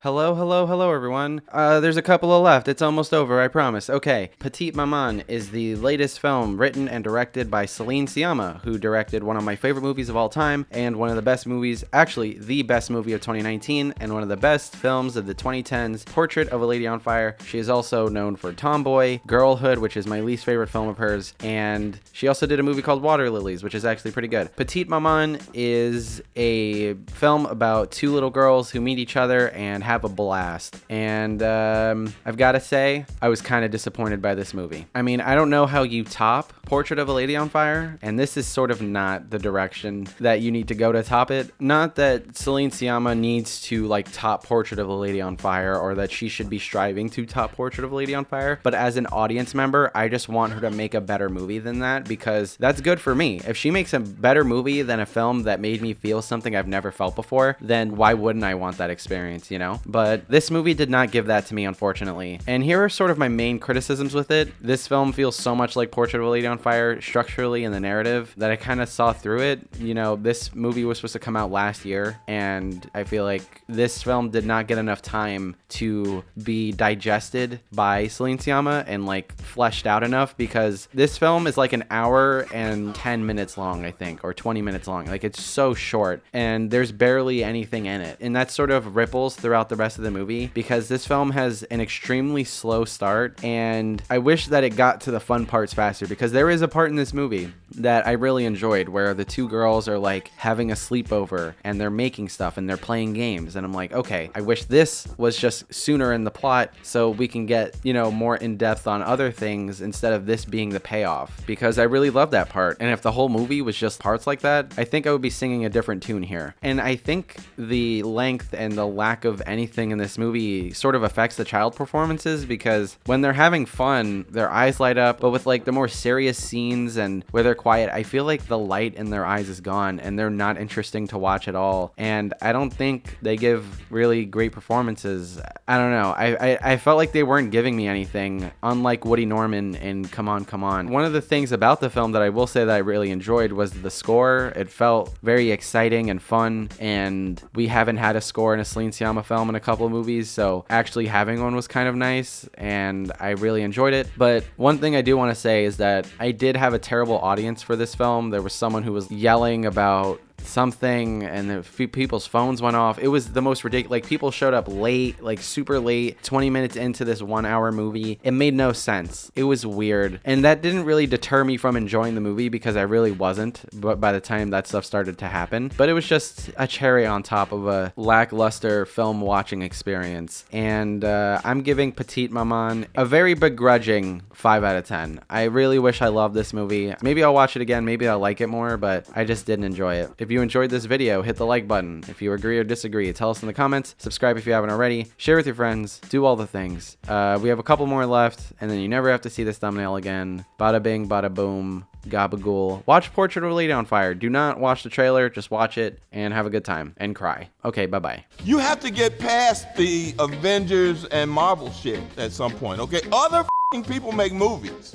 Hello, hello, hello, everyone. There's a couple of left. It's almost over, I promise. Okay, Petite Maman is the latest film written and directed by Celine Sciamma, who directed one of my favorite movies of all time and one of the best movies, actually the best movie of 2019 and one of the best films of the 2010s, Portrait of a Lady on Fire. She is also known for Tomboy, Girlhood, which is my least favorite film of hers, and she also did a movie called Water Lilies, which is actually pretty good. Petite Maman is a film about two little girls who meet each other and have a blast. And I've got to say, I was kind of disappointed by this movie. I mean, I don't know how you top Portrait of a Lady on Fire, and this is sort of not the direction that you need to go to top it. Not that Celine Sciamma needs to like top Portrait of a Lady on Fire, or that she should be striving to top Portrait of a Lady on Fire, but as an audience member, I just want her to make a better movie than that, because that's good for me. If she makes a better movie than a film that made me feel something I've never felt before, then why wouldn't I want that experience, you know? But this movie did not give that to me, unfortunately. And here are sort of my main criticisms with it. This film feels so much like Portrait of a Lady on Fire structurally in the narrative that I kind of saw through it. You know, this movie was supposed to come out last year, and I feel like this film did not get enough time to be digested by Celine Sciamma and like fleshed out enough, because this film is like an hour and 10 minutes long, I think, or 20 minutes long. Like, it's so short and there's barely anything in it. And that sort of ripples throughout the rest of the movie, because this film has an extremely slow start, and I wish that it got to the fun parts faster, because there is a part in this movie that I really enjoyed where the two girls are like having a sleepover and they're making stuff and they're playing games, and I'm like, okay, I wish this was just sooner in the plot so we can get, you know, more in depth on other things instead of this being the payoff, because I really love that part. And if the whole movie was just parts like that, I think I would be singing a different tune here. And I think the length and the lack of anything in this movie sort of affects the child performances, because when they're having fun, their eyes light up, but with like the more serious scenes and where they're quiet, I feel like the light in their eyes is gone and they're not interesting to watch at all. And I don't think they give really great performances. I don't know. I felt like they weren't giving me anything, unlike Woody Norman in Come On, Come On. One of the things about the film that I will say that I really enjoyed was the score. It felt very exciting and fun, and we haven't had a score in a Celine Sciamma film in a couple of movies, so actually having one was kind of nice, and I really enjoyed it. But one thing I do want to say is that I did have a terrible audience for this film. There was someone who was yelling about something and people's phones went off. It was the most ridiculous. Like, people showed up late, like super late, 20 minutes into this 1 hour movie. It made no sense. It was weird, and that didn't really deter me from enjoying the movie, because I really wasn't, but by the time that stuff started to happen. But it was just a cherry on top of a lackluster film watching experience, and I'm giving Petite Maman a very begrudging 5 out of 10. I really wish I loved this movie. Maybe I'll watch it again, maybe I'll like it more, but I just didn't enjoy it. If you enjoyed this video, hit the like button. If you agree or disagree, tell us in the comments. Subscribe if you haven't already. Share with your friends. Do all the things. We have a couple more left, and then you never have to see this thumbnail again. Bada bing, bada boom, gabagool. Watch Portrait of a Lady on Fire. Do not watch the trailer. Just watch it and have a good time and cry. Okay, bye-bye. You have to get past the Avengers and Marvel shit at some point, okay? Other people make movies.